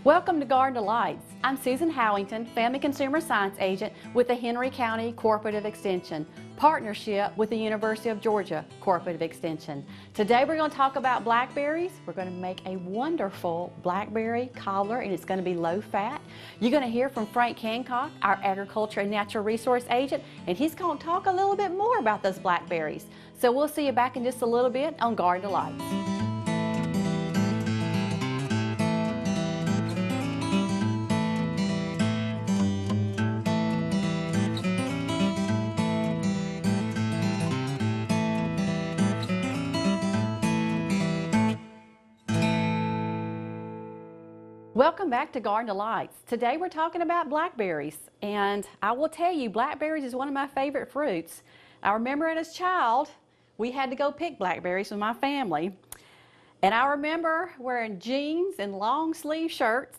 Welcome to Garden Delights. I'm Susan Howington, Family Consumer Science Agent with the Henry County Cooperative Extension, partnership with the University of Georgia Cooperative Extension. Today we're going to talk about blackberries. We're going to make a wonderful blackberry cobbler, and it's going to be low fat. You're going to hear from Frank Hancock, our Agriculture and Natural Resource Agent, and he's going to talk a little bit more about those blackberries. So we'll see you back in just a little bit on Garden Delights. Welcome back to Garden Delights. Today we're talking about blackberries, and I will tell you, blackberries is one of my favorite fruits. I remember as a child, we had to go pick blackberries with my family, and I remember wearing jeans and long sleeve shirts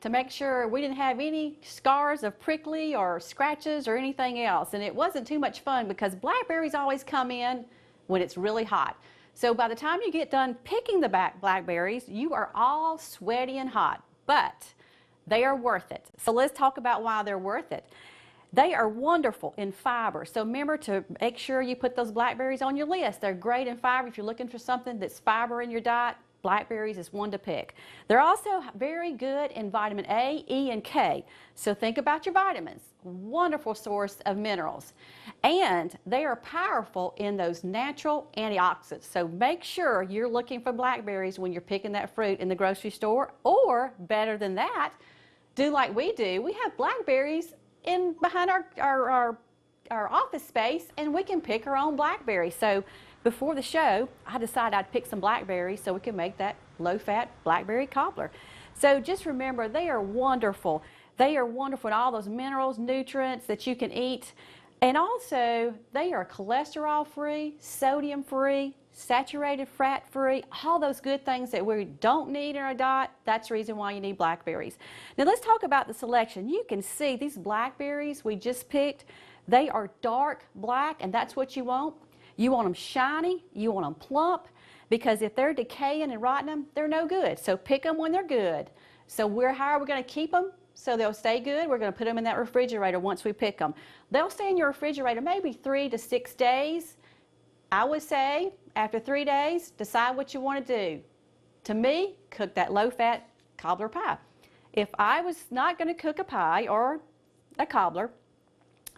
to make sure we didn't have any scars of prickly or scratches or anything else, and it wasn't too much fun because blackberries always come in when it's really hot. So by the time you get done picking the blackberries, you are all sweaty and hot. But they are worth it. So let's talk about why they're worth it. They are wonderful in fiber. So remember to make sure you put those blackberries on your list. They're great in fiber. If you're looking for something that's fiber in your diet, blackberries is one to pick. They're also very good in vitamin A, E, and K. So think about your vitamins. Wonderful source of minerals. And they are powerful in those natural antioxidants. So make sure you're looking for blackberries when you're picking that fruit in the grocery store, or better than that, do like we do. We have blackberries in behind our office space, and we can pick our own blackberries. So before the show, I decided I'd pick some blackberries so we can make that low-fat blackberry cobbler. So just remember, they are wonderful. They are wonderful in all those minerals, nutrients that you can eat. And also, they are cholesterol-free, sodium-free, saturated fat-free, all those good things that we don't need in our diet. That's the reason why you need blackberries. Now let's talk about the selection. You can see these blackberries we just picked. They are dark black, and that's what you want. You want them shiny, you want them plump, because if they're decaying and rotting, they're no good. So pick them when they're good. So how are we going to keep them so they'll stay good? We're going to put them in that refrigerator once we pick them. They'll stay in your refrigerator maybe 3 to 6 days. I would say after 3 days, decide what you want to do. To me, cook that low-fat cobbler pie. If I was not going to cook a pie or a cobbler,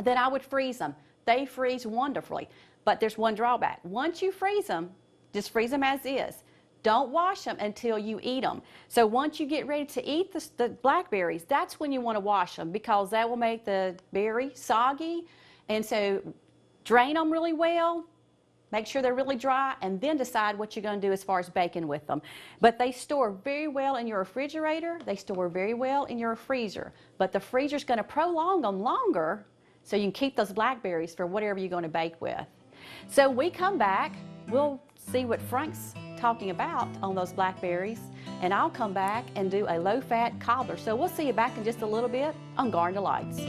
then I would freeze them. They freeze wonderfully. But there's one drawback. Once you freeze them, just freeze them as is. Don't wash them until you eat them. So once you get ready to eat the blackberries, that's when you want to wash them, because that will make the berry soggy. And so drain them really well, make sure they're really dry, and then decide what you're going to do as far as baking with them. But they store very well in your refrigerator. They store very well in your freezer. But the freezer's going to prolong them longer so you can keep those blackberries for whatever you're going to bake with. So we come back, we'll see what Frank's talking about on those blackberries, and I'll come back and do a low-fat cobbler. So we'll see you back in just a little bit on Garden Delights.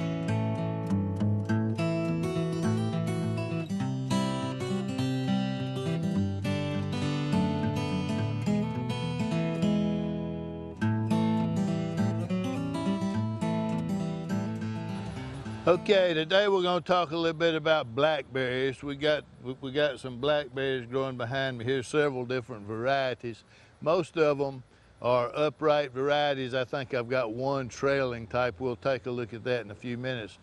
Okay, today we're going to talk a little bit about blackberries. We got some blackberries growing behind me here, several different varieties. Most of them are upright varieties. I think I've got one trailing type. We'll take a look at that in a few minutes.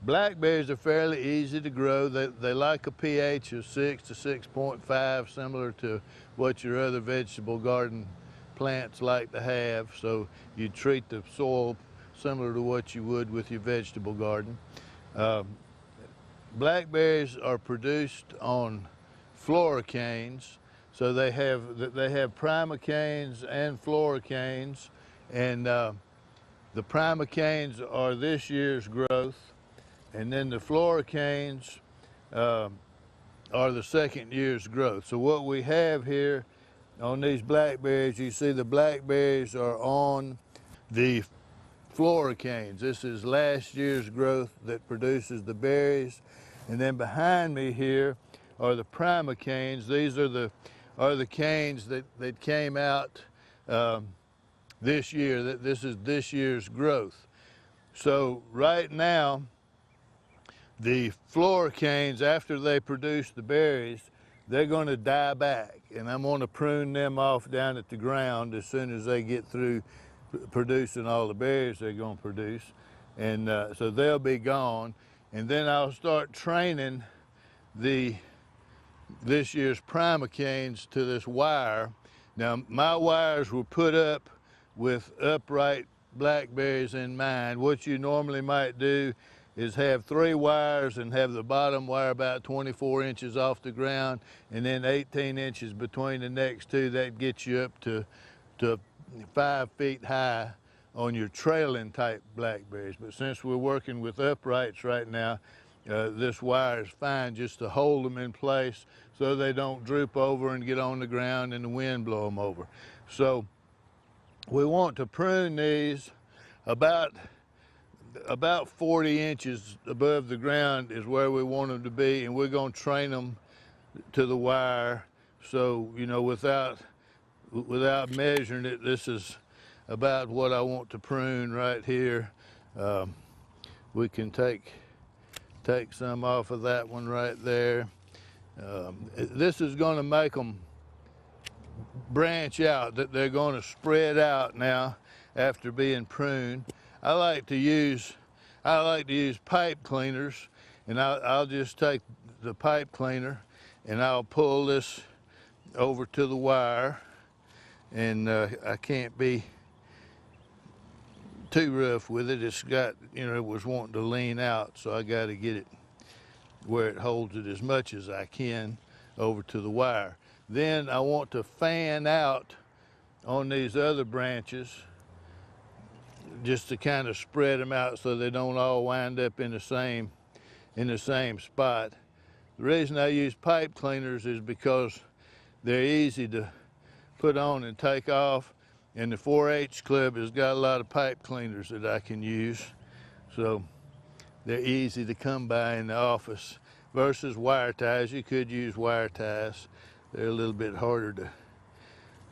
Blackberries are fairly easy to grow. They like a pH of 6 to 6.5, similar to what your other vegetable garden plants like to have. So you treat the soil similar to what you would with your vegetable garden. Blackberries are produced on floricanes, so they have primocanes and floricanes, and the primocanes are this year's growth, and then the floricanes are the second year's growth. So what we have here on these blackberries, you see the blackberries are on the floricanes. This is last year's growth that produces the berries. And then behind me here are the primocanes. These are the canes that came out this year. That this is this year's growth. So right now, the floricanes, after they produce the berries, they're going to die back, and I'm going to prune them off down at the ground as soon as they get through producing all the berries they're going to produce, and so they'll be gone. And then I'll start training this year's primocanes to this wire. Now, my wires were put up with upright blackberries in mind. What you normally might do is have 3 wires and have the bottom wire about 24 inches off the ground, and then 18 inches between the next 2. That gets you up to 5 feet high on your trailing type blackberries. But since we're working with uprights right now, this wire is fine just to hold them in place so they don't droop over and get on the ground and the wind blow them over. So we want to prune these about 40 inches above the ground is where we want them to be, and we're going to train them to the wire. So, you know, without measuring it, this is about what I want to prune right here. We can take some off of that one right there. This is going to make them branch out, that they're going to spread out now after being pruned. I like to use pipe cleaners, and I'll just take the pipe cleaner and I'll pull this over to the wire, and I can't be too rough with it. It's got, you know, it was wanting to lean out, so I got to get it where it holds it as much as I can over to the wire. Then I want to fan out on these other branches just to kind of spread them out so they don't all wind up in the same spot. The reason I use pipe cleaners is because they're easy to put on and take off, and the 4-H club has got a lot of pipe cleaners that I can use, so they're easy to come by in the office. Versus wire ties, you could use wire ties. They're a little bit harder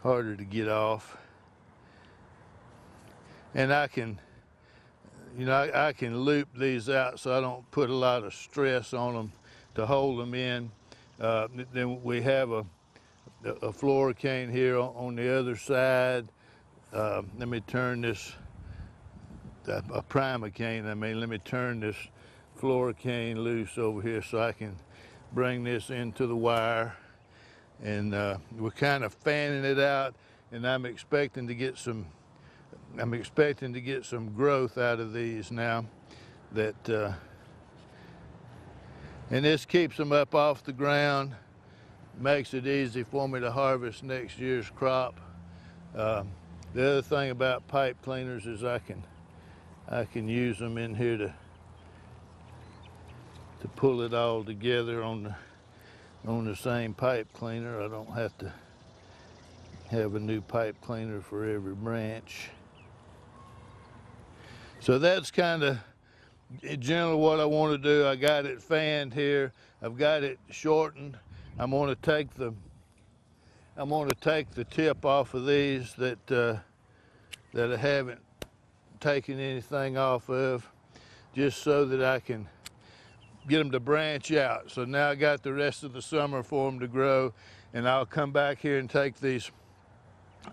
to get off. And I can, you know, I can loop these out so I don't put a lot of stress on them to hold them in. Then we have a floricane here on the other side. Let me turn this, a primocane, let me turn this floricane loose over here so I can bring this into the wire. And we're kind of fanning it out, and I'm expecting to get some growth out of these now. And this keeps them up off the ground, makes it easy for me to harvest next year's crop. The other thing about pipe cleaners is I can use them in here to pull it all together on the same pipe cleaner. I don't have to have a new pipe cleaner for every branch. So that's kind of generally what I want to do. I got it fanned here. I've got it shortened. I'm going to take the tip off of these that I haven't taken anything off of, just so that I can get them to branch out. So now I got the rest of the summer for them to grow, and I'll come back here and take these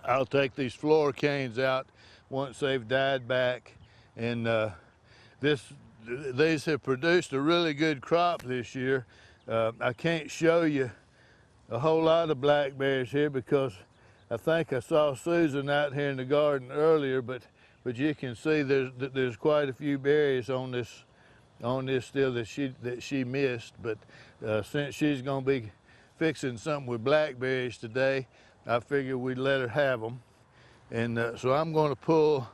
floricanes out once they've died back. And these have produced a really good crop this year. I can't show you a whole lot of blackberries here because I think I saw Susan out here in the garden earlier, but you can see there's quite a few berries on this still that she missed. But since she's going to be fixing something with blackberries today, I figured we'd let her have them. And so I'm going to pull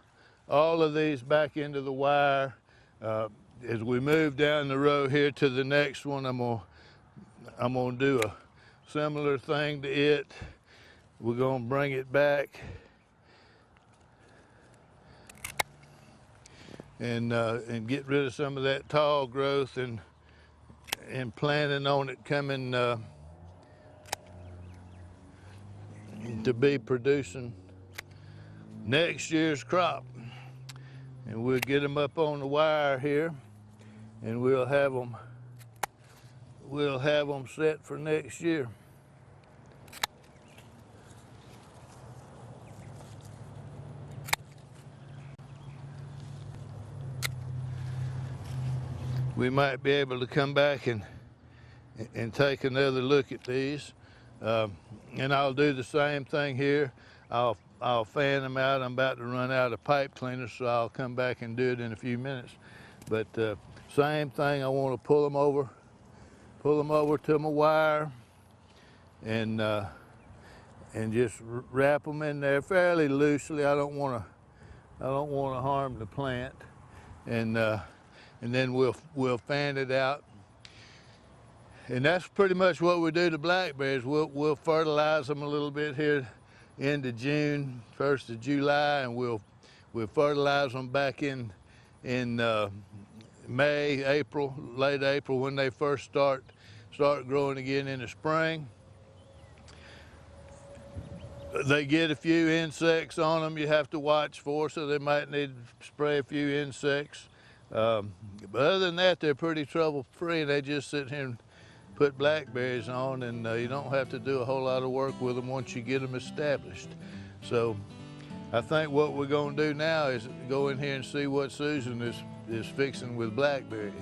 all of these back into the wire. As we move down the row here to the next one, I'm gonna do a similar thing to it. We're gonna bring it back and get rid of some of that tall growth, and planning on it coming to be producing next year's crop. And we'll get them up on the wire here, and we'll have them set for next year. We might be able to come back and take another look at these. And I'll do the same thing here. I'll fan them out. I'm about to run out of pipe cleaner, so I'll come back and do it in a few minutes. But same thing, I want to pull them over to my wire, and just wrap them in there fairly loosely. I don't want to harm the plant, and then we'll fan it out. And that's pretty much what we do to blackberries. We'll fertilize them a little bit here into June, 1st of July, and we'll fertilize them back in May, April, late April, when they first start growing again in the spring. They get a few insects on them you have to watch for, so they might need to spray a few insects. But other than that, they're pretty trouble-free. They just sit here and put blackberries on, and you don't have to do a whole lot of work with them once you get them established. So I think what we're going to do now is go in here and see what Susan is fixing with blackberries.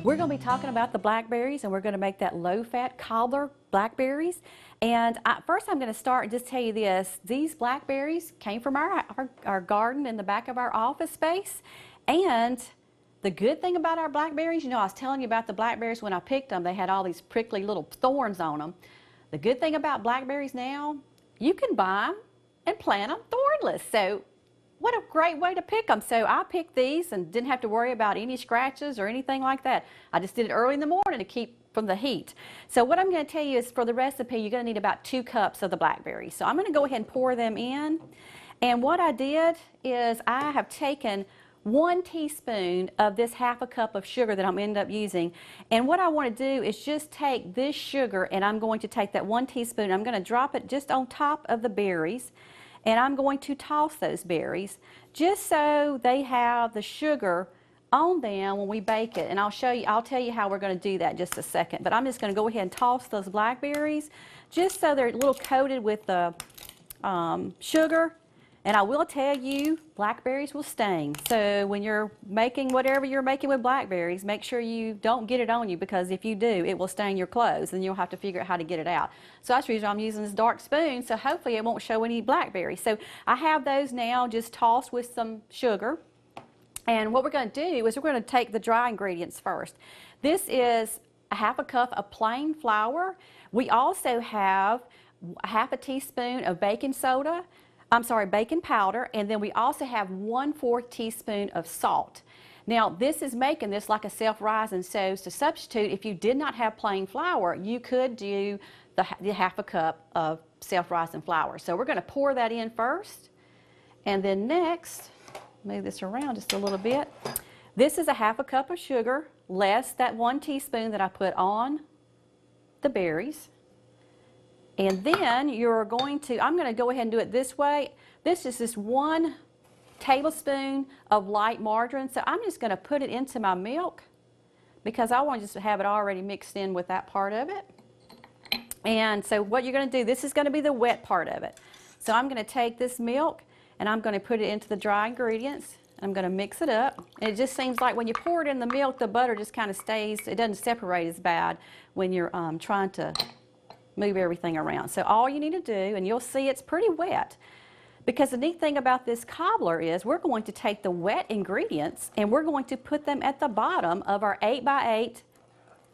We're going to be talking about the blackberries, and we're going to make that low-fat cobbler blackberries. And first I'm going to start and just tell you this. These blackberries came from our garden in the back of our office space. And the good thing about our blackberries, you know, I was telling you about the blackberries when I picked them. They had all these prickly little thorns on them. The good thing about blackberries now, you can buy them and plant them thornless. So what a great way to pick them. So I picked these and didn't have to worry about any scratches or anything like that. I just did it early in the morning to keep from the heat. So what I'm going to tell you is, for the recipe, you're going to need about 2 cups of the blackberries. So I'm going to go ahead and pour them in. And what I did is I have taken 1 teaspoon of this 1/2 cup of sugar that I'm going to end up using. And what I want to do is just take this sugar, and I'm going to take that 1 teaspoon, I'm going to drop it just on top of the berries. And I'm going to toss those berries just so they have the sugar on them when we bake it. And I'll tell you how we're going to do that in just a second. But I'm just going to go ahead and toss those blackberries just so they're a little coated with the sugar. And I will tell you, blackberries will stain. So when you're making whatever you're making with blackberries, make sure you don't get it on you, because if you do, it will stain your clothes and you'll have to figure out how to get it out. So that's the reason I'm using this dark spoon, so hopefully it won't show any blackberries. So I have those now just tossed with some sugar. And what we're going to do is we're going to take the dry ingredients first. This is a 1/2 cup of plain flour. We also have 1/2 teaspoon of baking powder, and then we also have 1/4 teaspoon of salt. Now this is making this like a self-rising, so to substitute, if you did not have plain flour, you could do the 1/2 cup of self-rising flour. So we're going to pour that in first, and then next, move this around just a little bit. This is a 1/2 cup of sugar, less that 1 teaspoon that I put on the berries. And then I'm going to go ahead and do it this way. This is just 1 tablespoon of light margarine. So I'm just going to put it into my milk, because I want to just have it already mixed in with that part of it. And so what you're going to do, this is going to be the wet part of it. So I'm going to take this milk and I'm going to put it into the dry ingredients. I'm going to mix it up. And it just seems like when you pour it in the milk, the butter just kind of stays, it doesn't separate as bad when you're trying to move everything around. So all you need to do, and you'll see it's pretty wet, because the neat thing about this cobbler is we're going to take the wet ingredients and we're going to put them at the bottom of our 8x8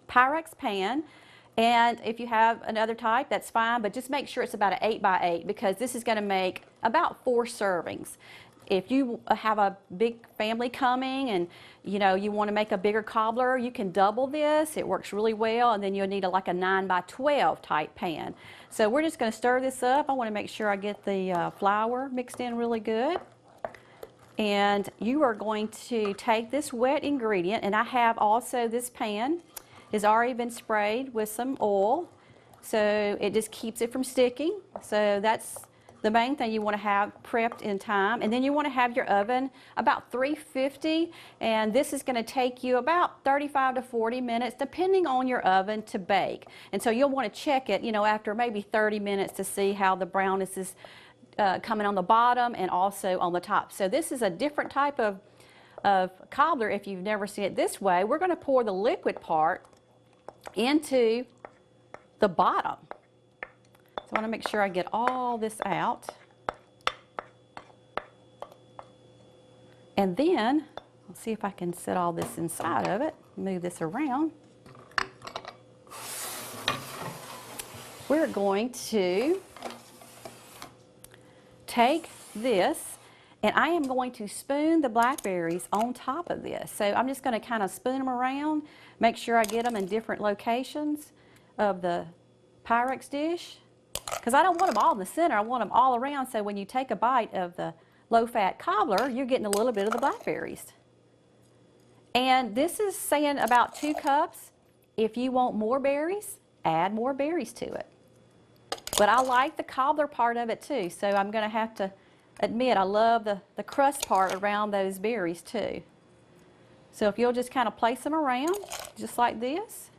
Pyrex pan. And if you have another type, that's fine, but just make sure it's about an 8x8, because this is going to make about 4 servings. if you have a big family coming and you know you want to make a bigger cobbler, you can double this. It works really well, and then you'll need like a 9 by 12 type pan. So we're just going to stir this up. I want to make sure I get the flour mixed in really good. And you are going to take this wet ingredient, and I have also this pan has already been sprayed with some oil, so it just keeps it from sticking. So that's the main thing you want to have prepped in time. And then you want to have your oven about 350, and this is going to take you about 35 to 40 minutes depending on your oven to bake. And so you'll want to check it, you know, after maybe 30 minutes to see how the brownness is coming on the bottom and also on the top. So this is a different type of cobbler if you've never seen it this way. We're going to pour the liquid part into the bottom. So I want to make sure I get all this out. And then, let's see if I can set all this inside of it. Move this around. We're going to take this, and I am going to spoon the blackberries on top of this. So I'm just going to kind of spoon them around, make sure I get them in different locations of the Pyrex dish, because I don't want them all in the center. I want them all around, so when you take a bite of the low-fat cobbler, you're getting a little bit of the blackberries. And this is saying about 2 cups. If you want more berries, add more berries to it. But I like the cobbler part of it too, so I'm going to have to admit I love the crust part around those berries too. So if you'll just kind of place them around, just like this,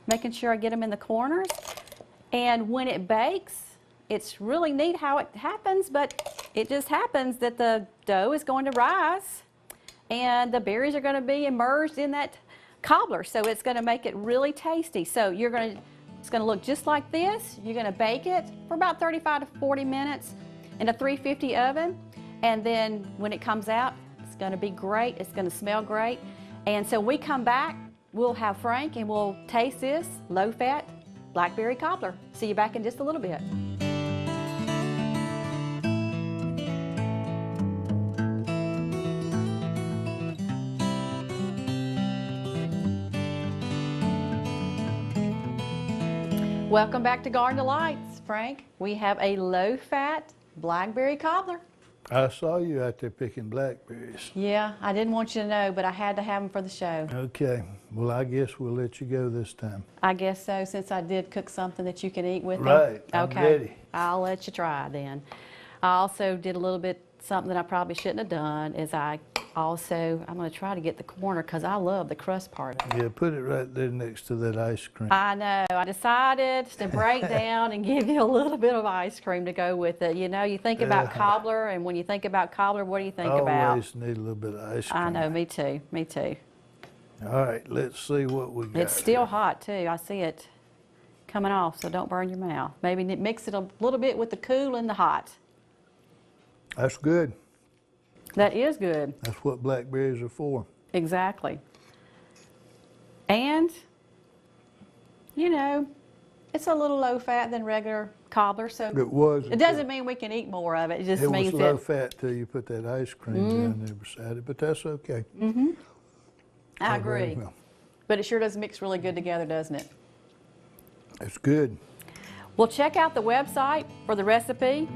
making sure I get them in the corners. And when it bakes, it's really neat how it happens, but it just happens that the dough is going to rise and the berries are going to be immersed in that cobbler, so it's going to make it really tasty. So it's going to look just like this. You're going to bake it for about 35 to 40 minutes in a 350 oven, and then when it comes out, it's going to be great. It's going to smell great. And so we come back, we'll have Frank and we'll taste this low-fat blackberry cobbler. See you back in just a little bit. Welcome back to Garden Delights, Frank. We have a low-fat blackberry cobbler. I saw you out there picking blackberries. Yeah, I didn't want you to know, but I had to have them for the show. Okay, well, I guess we'll let you go this time. I guess so, since I did cook something that you can eat with them. Right, I'm okay. ready. I'll let you try then. I also did a little bit something that I probably shouldn't have done is I'm going to try to get the corner because I love the crust part of it. Yeah, put it right there next to that ice cream. I know. I decided to break down and give you a little bit of ice cream to go with it. You know, you think about cobbler, and when you think about cobbler, what do you think about? Always need a little bit of ice cream. I know, me too, me too. All right, let's see what we got. It's still hot too. I see it coming off, so don't burn your mouth. Maybe mix it a little bit with the cool and the hot. That's good. That is good. That's what blackberries are for. Exactly. And, you know, it's a little low fat than regular cobbler, so it doesn't mean we can eat more of it. It just means it was low fat till you put that ice cream down there beside it, but that's okay. I agree. Well. But it sure does mix really good together, doesn't it? It's good. Well, check out the website for the recipe.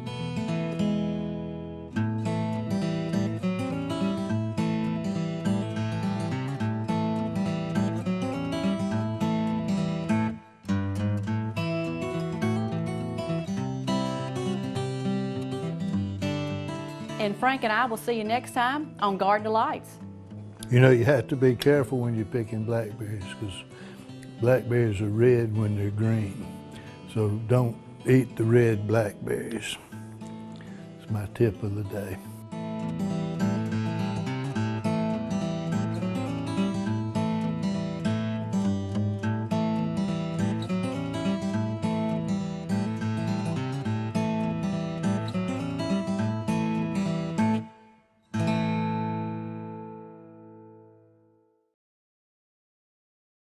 And Frank and I will see you next time on Garden Delights. You know, you have to be careful when you're picking blackberries because blackberries are red when they're green. So don't eat the red blackberries. It's my tip of the day.